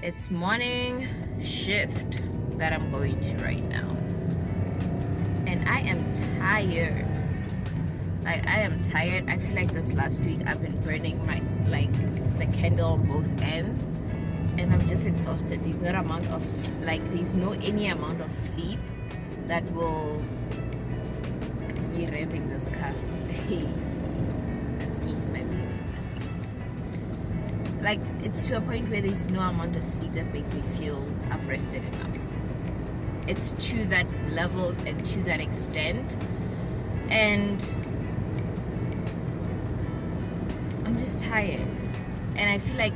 It's morning shift that I'm going to right now. And I am tired. Like, I am tired. I feel like this last week I've been burning my, like, the candle on both ends. And I'm just exhausted. There's no amount of, there's no any amount of sleep that will be revving this car. Encase, my baby. Encase. Like, it's to a point where there's no amount of sleep that makes me feel I've rested enough. It's to that level and to that extent. And I'm just tired. And I feel like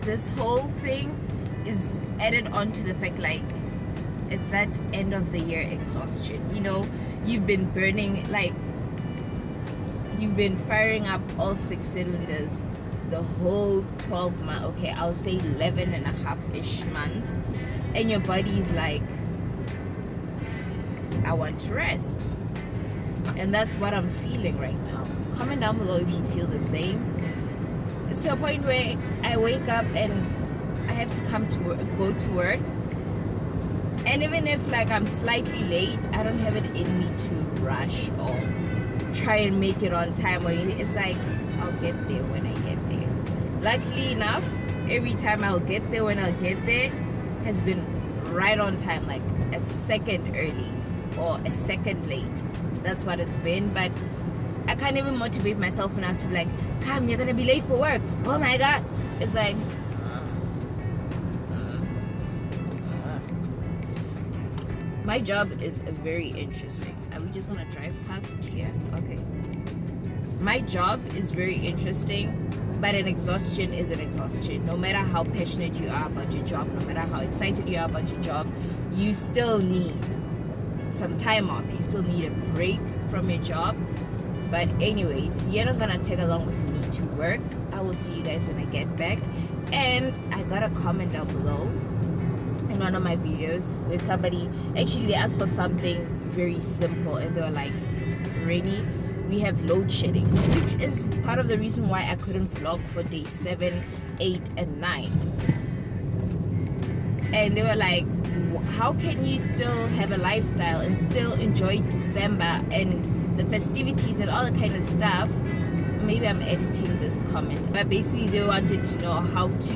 this whole thing is added on to the fact, like, it's that end of the year exhaustion. You know, you've been burning, like, you've been firing up all 6 cylinders the whole 12 months, okay, I'll say 11 and a half-ish months, and your body's like, I want to rest. And that's what I'm feeling right now. Comment down below if you feel the same. It's to a point where I wake up and I have to come to work, go to work, and even if, like, I'm slightly late, I don't have it in me to rush or try and make it on time, or it's like, I'll get there when I get there. Luckily enough, every time I'll get there when I'll get there has been right on time, like a second early or a second late. That's what it's been. But I can't even motivate myself enough to be like, come, you're gonna be late for work, oh my god. It's like, my job is very interesting. Are we just gonna drive past here? Okay. My job is very interesting, but an exhaustion is an exhaustion. No matter how passionate you are about your job, no matter how excited you are about your job, you still need some time off. You still need a break from your job. But anyways, you're not gonna tag along with me to work. I will see you guys when I get back. And I got a comment down below in one of my videos where somebody, actually they asked for something very simple, and they were like, Reni, we have load shedding, which is part of the reason why I couldn't vlog for day 7, 8 and 9. And they were like, how can you still have a lifestyle and still enjoy December and the festivities and all that kind of stuff? Maybe I'm editing this comment, but basically they wanted to know how to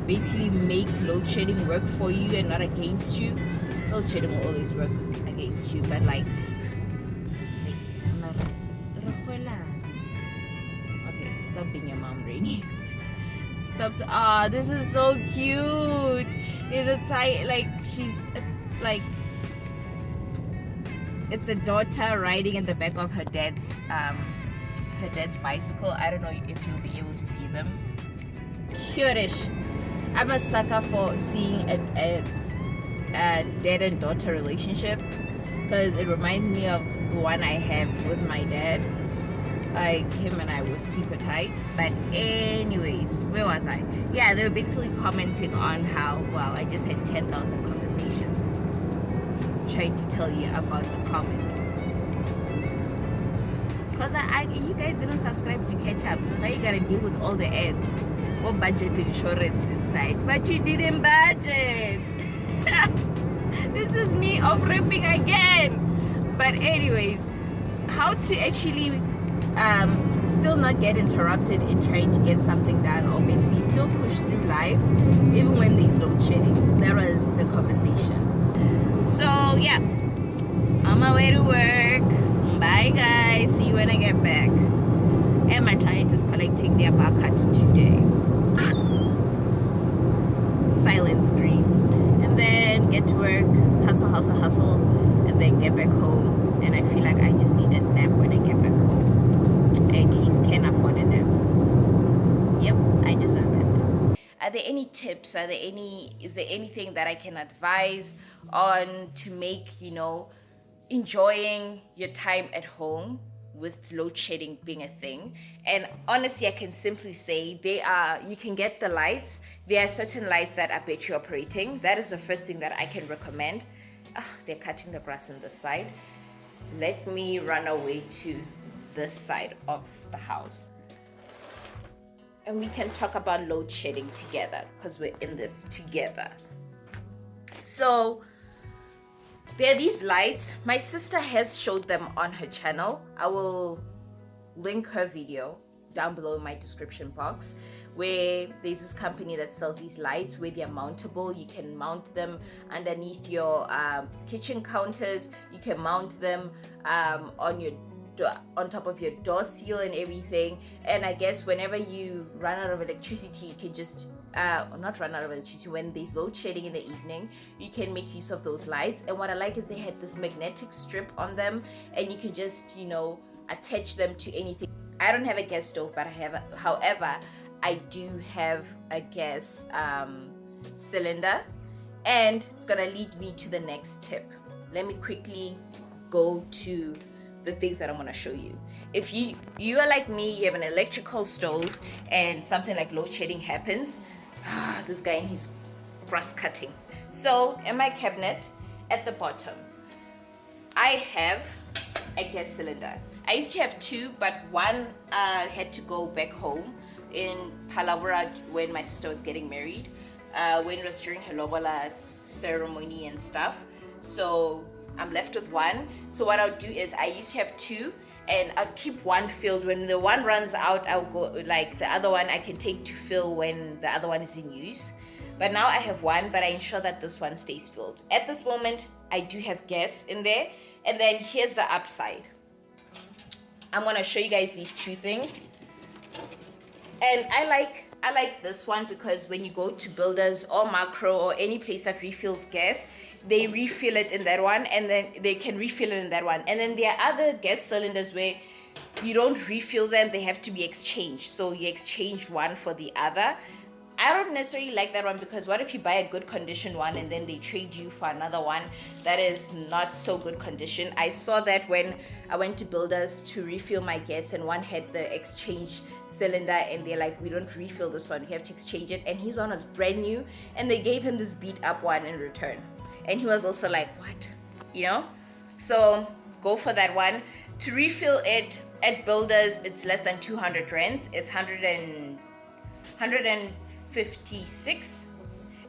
basically make load shedding work for you and not against you. Load shedding will always work against you, but like okay, stop being your mom, Rainy. Stop. This is so cute. There's a like, she's like, it's a daughter riding in the back of her dad's bicycle. I don't know if you'll be able to see them. Cute-ish. I'm a sucker for seeing a dad and daughter relationship, because it reminds me of the one I have with my dad. Like, him and I were super tight. But anyways, where was I? Yeah, they were basically commenting on how, well, I just had 10,000 conversations trying to tell you about the comment. It's because you guys didn't subscribe to catch up, so now you gotta deal with all the ads or budget insurance inside. But you didn't budget. This is me off-ripping again. But anyways, how to actually still not get interrupted in trying to get something done, or basically still push through life even when there's load shedding. That was the conversation. So yeah, on my way to work. Bye guys, see you when I get back. And my client is collecting their bar cut today. Silent screams. And then get to work, hustle, and then get back home. And I feel like I just need a nap when I get back home. I at least can afford a nap. Yep, I deserve it. Are there any tips? Is there anything that I can advise on to make, you know, enjoying your time at home with load shedding being a thing? And honestly, I can simply say you can get the lights. There are certain lights that are battery operating. That is the first thing that I can recommend. They're cutting the grass on this side. Let me run away to this side of the house. and we can talk about load shedding together because we're in this together. So there are these lights. My sister has showed them on her channel. I will link her video down below in my description box, where there's this company that sells these lights where they're mountable. You can mount them underneath your kitchen counters. You can mount them on top of your door seal and everything. And I guess whenever you run out of electricity, you can just not run out of electricity, when there's load shedding in the evening, you can make use of those lights. And what I like is they had this magnetic strip on them, and you can just, you know, attach them to anything. I don't have a gas stove, but however, I do have a gas cylinder, and it's gonna lead me to the next tip. Let me quickly go to the things that I'm gonna show you. If you are like me, you have an electrical stove and something like load shedding happens, this guy and his grass cutting. So in my cabinet at the bottom, I have a gas cylinder. I used to have two, but one had to go back home in Palabra when my sister was getting married, when it was during her lobola ceremony and stuff. So I'm left with one. So what I'll do is, I used to have two, and I'll keep one filled. When the one runs out, I'll go, like the other one I can take to fill when the other one is in use. But now I have one, but I ensure that this one stays filled. At this moment, I do have gas in there. And then here's the upside. I'm gonna show you guys these two things. And I like this one because when you go to Builders or Macro or any place that refills gas, they refill it in that one, and then they can refill it in that one. And then there are other gas cylinders where you don't refill them, they have to be exchanged. So you exchange one for the other. I don't necessarily like that one, because what if you buy a good condition one and then they trade you for another one that is not so good condition? I saw that when I went to Builders to refill my gas, and one had the exchange cylinder, and they're like, we don't refill this one, we have to exchange it. And his one was brand new, and they gave him this beat up one in return, and he was also like, what, you know? So go for that one. To refill it at Builders, it's less than 200 rands. It's 156.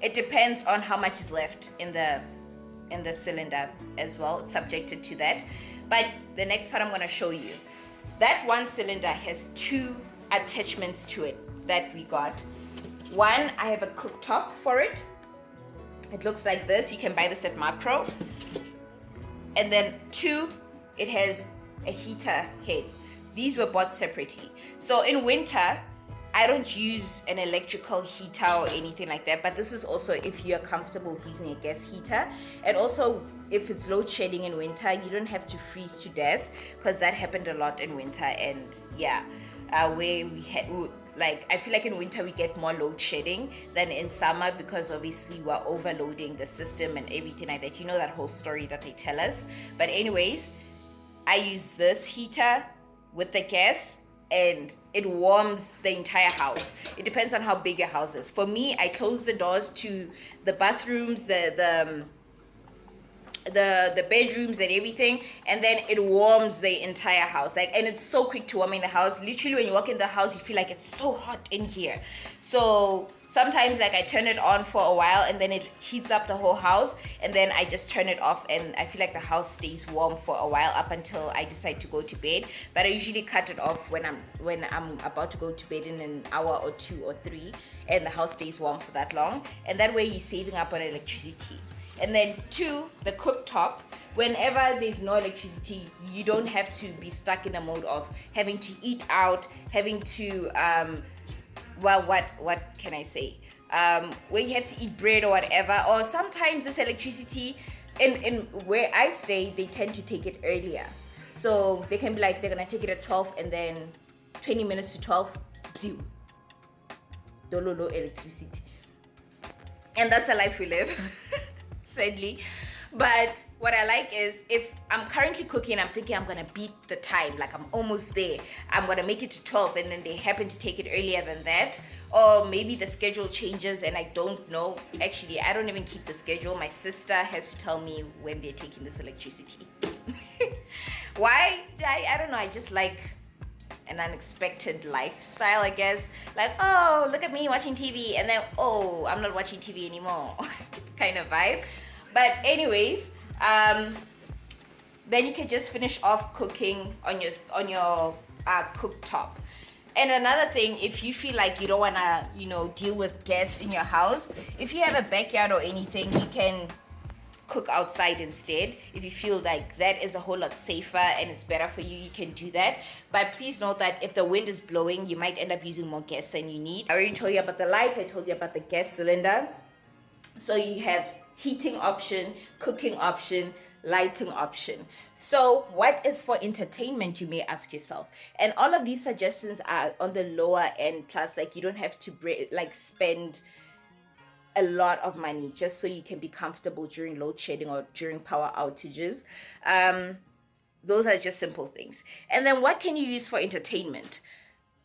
It depends on how much is left in the cylinder as well. It's subjected to that. But the next part I'm going to show you, that one cylinder has two attachments to it that we got. One, I have a cooktop for it. It looks like this. You can buy this at Macro. And then two, it has a heater head. These were bought separately. So in winter, I don't use an electrical heater or anything like that, but this is also if you're comfortable with using a gas heater. And also, if it's load shedding in winter, you don't have to freeze to death, because that happened a lot in winter. And yeah, where we had, like, I feel like in winter we get more load shedding than in summer, because obviously we're overloading the system and everything like that. You know that whole story that they tell us. But anyways, I use this heater with the gas, and it warms the entire house. It depends on how big your house is. For me, I close the doors to the bathrooms, the bedrooms and everything, and then it warms the entire house. Like, and it's so quick to warm in the house. Literally, when you walk in the house, you feel like it's so hot in here. So sometimes, like, I turn it on for a while, and then it heats up the whole house, and then I just turn it off, and I feel like the house stays warm for a while up until I decide to go to bed. But I usually cut it off when I'm about to go to bed in an hour or 2 or 3, and the house stays warm for that long. And that way you're saving up on electricity. And then two, the cooktop. Whenever there's no electricity, you don't have to be stuck in a mode of having to eat out, having to well, what can I say? When you have to eat bread or whatever, or sometimes this electricity, in where I stay, they tend to take it earlier. So they can be like, they're gonna take it at 12, and then 20 minutes to 12, bzoo, dololo electricity. And that's the life we live, sadly. But what I like is, if I'm currently cooking, I'm thinking I'm gonna beat the time, like I'm almost there, I'm gonna make it to 12, and then they happen to take it earlier than that. Or maybe the schedule changes and I don't know. Actually, I don't even keep the schedule. My sister has to tell me when they're taking this electricity. Why? I don't know. I just like an unexpected lifestyle, I guess. Like, oh, look at me watching TV, and then, oh, I'm not watching TV anymore, kind of vibe. But anyways, then you can just finish off cooking on your cooktop. And another thing, if you feel like you don't want to, deal with guests in your house, if you have a backyard or anything, you can cook outside instead. If you feel like that is a whole lot safer and it's better for you, you can do that. But please note that if the wind is blowing, you might end up using more gas than you need. I already told you about the light. I told you about the gas cylinder. So you have heating option, cooking option, lighting option. So what is for entertainment, you may ask yourself? And all of these suggestions are on the lower end, plus like you don't have to spend a lot of money just so you can be comfortable during load shedding or during power outages. Those are just simple things. And then what can you use for entertainment?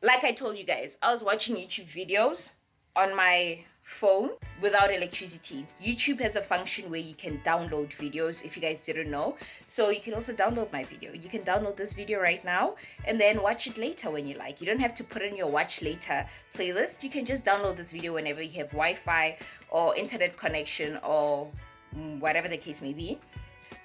Like I told you guys, I was watching YouTube videos on my phone without electricity. YouTube has a function where you can download videos, if you guys didn't know. So you can also download my video. You can download this video right now and then watch it later when you like. You don't have to put in your watch later playlist. You can just download this video whenever you have Wi-Fi or internet connection or whatever the case may be.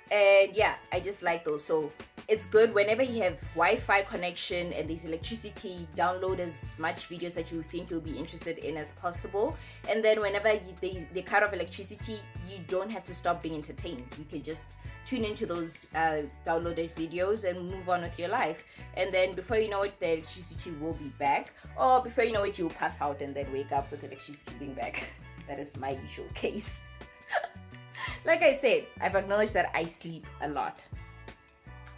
And yeah, I just like those. So it's good whenever you have Wi-Fi connection and there's electricity, download as much videos that you think you'll be interested in as possible. And then whenever they cut off electricity, you don't have to stop being entertained. You can just tune into those downloaded videos and move on with your life. And then before you know it, the electricity will be back. Or before you know it, you'll pass out and then wake up with electricity being back. That is my usual case. Like I said, I've acknowledged that I sleep a lot.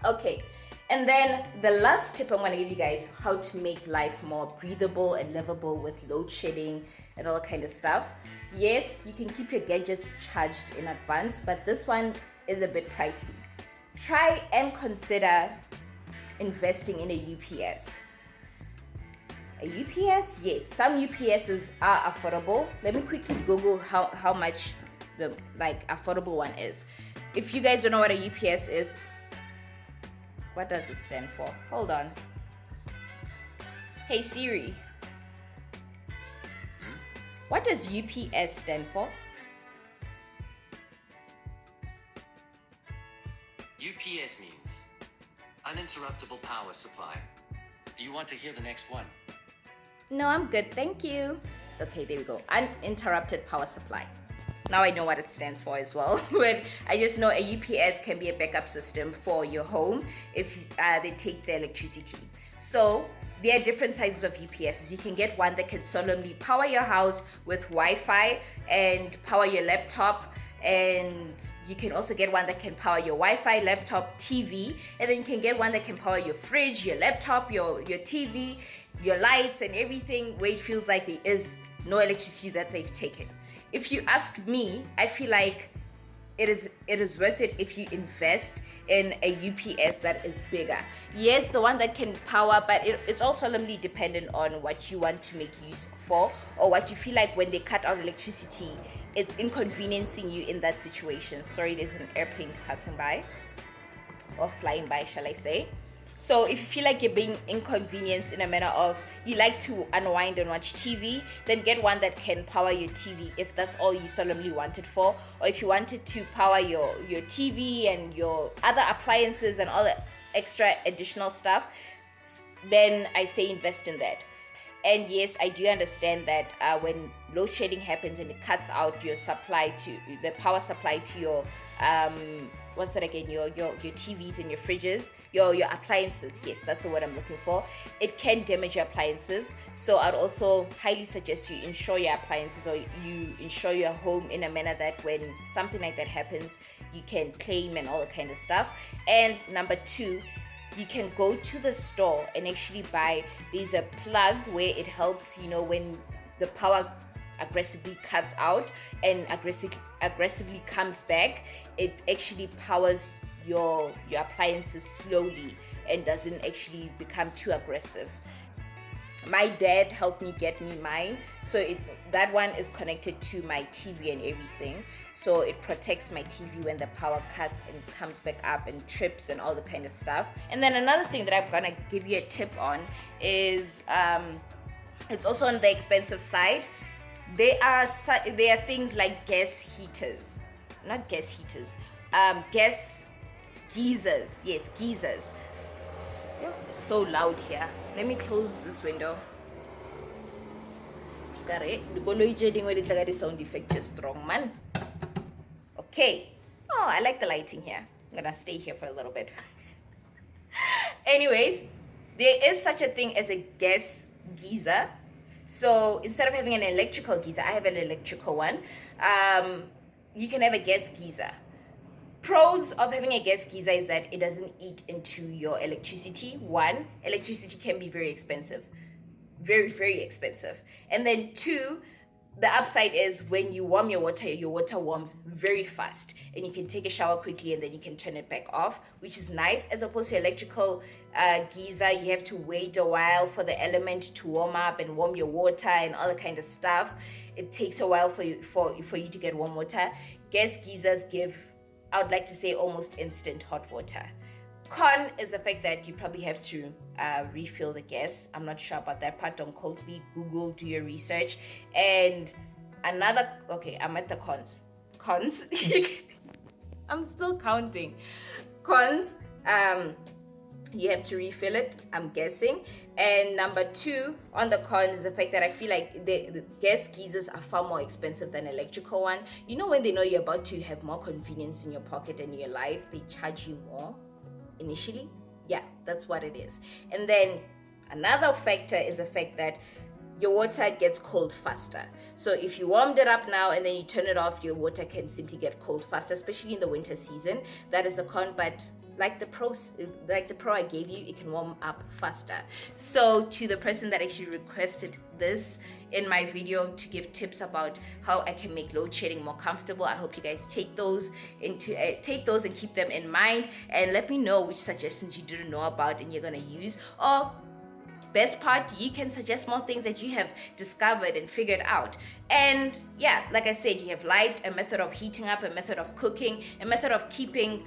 Okay, and then the last tip I'm going to give you guys, how to make life more breathable and livable with load shedding and all that kind of stuff. Yes, you can keep your gadgets charged in advance, but this one is a bit pricey. Try and consider investing in a UPS. A UPS? Yes, some UPSs are affordable. Let me quickly Google how much the affordable one is. If you guys don't know what a UPS is, what does it stand for? Hold on. Hey Siri, what does UPS stand for? UPS means uninterruptible power supply. Do you want to hear the next one? No, I'm good, thank you. Okay, there we go. Uninterrupted power supply. Now I know what it stands for as well. But I just know a UPS can be a backup system for your home if they take the electricity. So there are different sizes of UPSs. You can get one that can solemnly power your house with Wi-Fi and power your laptop. And you can also get one that can power your Wi-Fi, laptop, TV. And then you can get one that can power your fridge, your laptop, your TV, your lights and everything, where it feels like there is no electricity that they've taken. If you ask me, I feel like it is worth it if you invest in a UPS that is bigger. Yes, the one that can power, but it's also solemnly dependent on what you want to make use for, or what you feel like when they cut out electricity, it's inconveniencing you in that situation. Sorry, there's an airplane passing by, or flying by, shall I say. So if you feel like you're being inconvenienced in a manner of you like to unwind and watch TV, then get one that can power your TV if that's all you solemnly wanted for. Or if you wanted to power your TV and your other appliances and all the extra additional stuff, then I say invest in that. And yes, I do understand that when load shedding happens and it cuts out your supply to the power supply to your what's that again, your TVs and your fridges, your appliances. Yes, that's the word I'm looking for. It can damage your appliances, so I'd also highly suggest you insure your appliances, or you insure your home in a manner that when something like that happens, you can claim and all that kind of stuff. And number two, you can go to the store and actually buy, there's a plug where it helps, when the power aggressively cuts out and aggressively comes back, it actually powers your appliances slowly and doesn't actually become too aggressive. My dad helped me get me mine, so that one is connected to my TV and everything, so it protects my TV when the power cuts and comes back up and trips and all the kind of stuff. And then another thing that I'm gonna give you a tip on is it's also on the expensive side. There are things like gas heaters, not gas heaters, gas geysers. Yes, geysers. It's so loud here. Let me close this window. The sound effect is strong, man. Okay. Oh, I like the lighting here. I'm gonna stay here for a little bit. Anyways, there is such a thing as a gas geyser. So instead of having an electrical geyser, I have an electrical one. You can have a gas geyser. Pros of having a gas geyser is that it doesn't eat into your electricity. One, electricity can be very expensive. Very, very expensive. And then two, the upside is when you warm your water warms very fast. And you can take a shower quickly and then you can turn it back off, which is nice. As opposed to electrical geyser, you have to wait a while for the element to warm up and warm your water and all the kind of stuff. It takes a while for you to get warm water. Gas geysers give, I would like to say, almost instant hot water. Con is the fact that you probably have to refill the gas. I'm not sure about that part. Don't quote me. Google, do your research. And another, okay, I'm at the cons. Cons. I'm still counting. Cons, you have to refill it, I'm guessing. And number two on the cons is the fact that I feel like the gas geysers are far more expensive than electrical one. You know, when they know you're about to have more convenience in your pocket and your life, they charge you more initially. Yeah, that's what it is. And then another factor is the fact that your water gets cold faster. So if you warmed it up now and then you turn it off, your water can simply get cold faster, especially in the winter season. That is a con, but like the pro I gave you, it can warm up faster. So to the person that actually requested this in my video to give tips about how I can make load shedding more comfortable, I hope you guys take those and keep them in mind, and let me know which suggestions you didn't know about and you're gonna use, or best part, you can suggest more things that you have discovered and figured out. And yeah, like I said, you have light, a method of heating up, a method of cooking, a method of keeping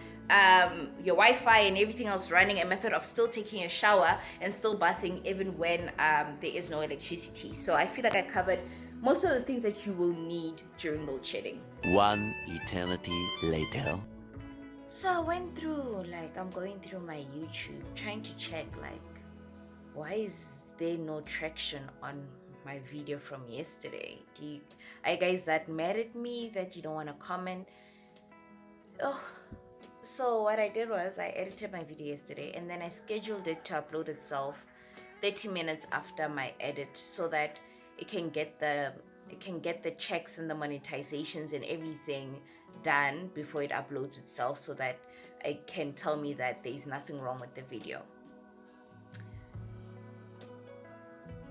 your Wi-Fi and everything else running, a method of still taking a shower and still bathing even when there is no electricity. So I feel like I covered most of the things that you will need during load shedding. One eternity later. So I went through, I'm going through my YouTube trying to check, why is there no traction on my video from yesterday? Are you guys that mad at me that you don't want to comment? Oh, so what I did was I edited my video yesterday and then I scheduled it to upload itself 30 minutes after my edit, so that it can get the checks and the monetizations and everything done before it uploads itself, so that it can tell me that there's nothing wrong with the video.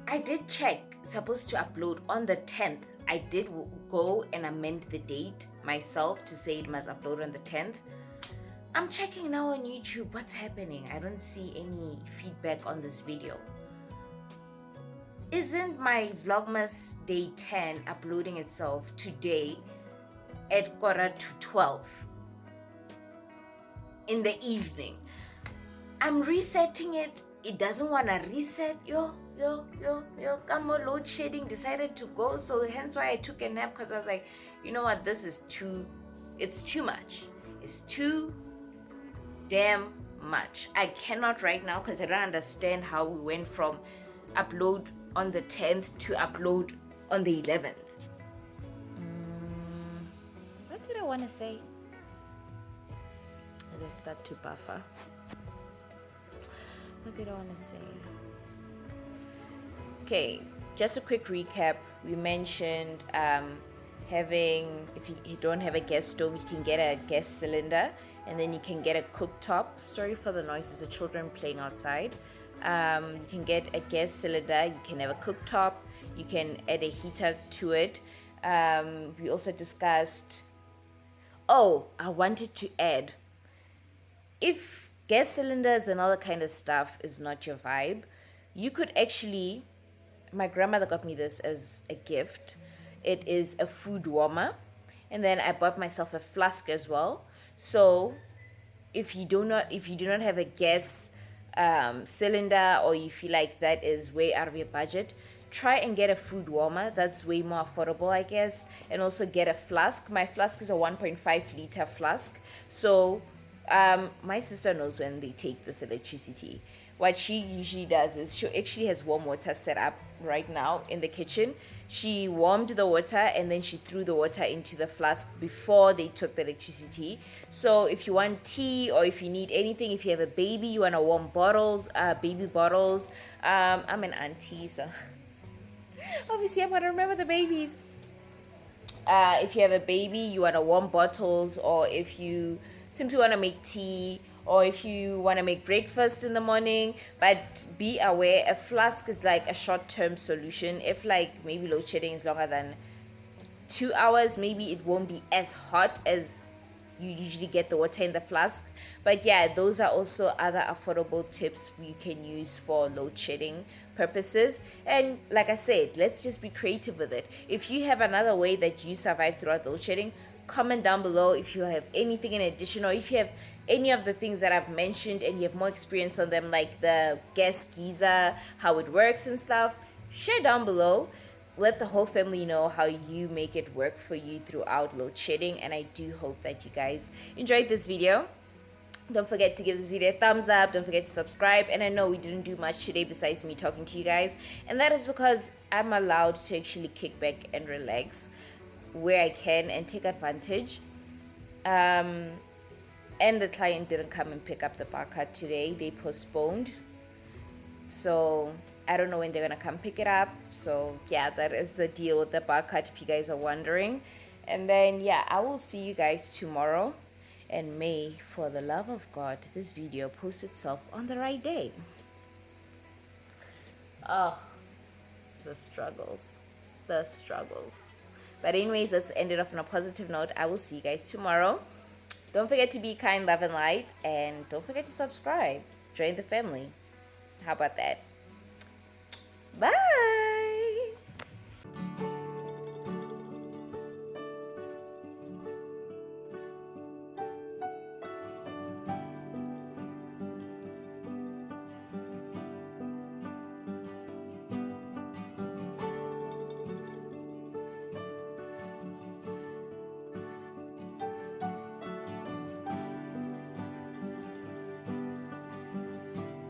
I did check, it's supposed to upload on the 10th. I did go and amend the date myself to say it must upload on the 10th. I'm checking now on YouTube what's happening. I don't see any feedback on this video. Isn't my Vlogmas day 10 uploading itself today at 11:45 in the evening? I'm resetting it. It doesn't want to reset. Load shedding decided to go, so hence why I took a nap, because I was like, you know what, it's too much. It's too damn much. I cannot right now, because I don't understand how we went from upload on the 10th to upload on the 11th. What did I want to say? Let's start to buffer. What did I want to say? Okay, just a quick recap. We mentioned having, if you don't have a gas stove, you can get a gas cylinder, and then you can get a cooktop. Sorry for the noises, the children playing outside. You can get a gas cylinder, you can have a cooktop, you can add a heater to it. We also discussed, I wanted to add, if gas cylinders and all that kind of stuff is not your vibe, you could actually my grandmother got me this as a gift. It is a food warmer, and then I bought myself a flask as well. So if you do not have a gas cylinder, or you feel like that is way out of your budget, try and get a food warmer. That's way more affordable, I guess. And also get a flask. My flask is a 1.5 liter flask. So my sister knows when they take this electricity. What she usually does is she actually has warm water set up right now in the kitchen. She warmed the water and then she threw the water into the flask before they took the electricity. So if you want tea, or if you need anything, if you have a baby, you want to warm bottles, baby bottles. I'm an auntie, so obviously I'm going to remember the babies. If you have a baby, you want to warm bottles, or if you simply want to make tea, or if you want to make breakfast in the morning. But be aware, a flask is like a short-term solution. If like maybe load shedding is longer than 2 hours, maybe it won't be as hot as you usually get the water in the flask. But yeah, those are also other affordable tips you can use for load shedding purposes. And like I said, let's just be creative with it. If you have another way that you survive throughout load shedding, comment down below if you have anything in addition, or if you have any of the things that I've mentioned and you have more experience on them, like the gas geyser, how it works and stuff. Share down below. Let the whole family know how you make it work for you throughout load shedding. And I do hope that you guys enjoyed this video. Don't forget to give this video a thumbs up. Don't forget to subscribe. And I know we didn't do much today besides me talking to you guys, and that is because I'm allowed to actually kick back and relax where I can and take advantage. And the client didn't come and pick up the bar card today. They postponed. So I don't know when they're gonna come pick it up. So yeah, that is the deal with the bar card, if you guys are wondering. And then yeah, I will see you guys tomorrow. And may, for the love of God, this video post itself on the right day. Oh, the struggles. The struggles. But anyways, let's end it off on a positive note. I will see you guys tomorrow. Don't forget to be kind, love, and light. And don't forget to subscribe. Join the family. How about that? Bye.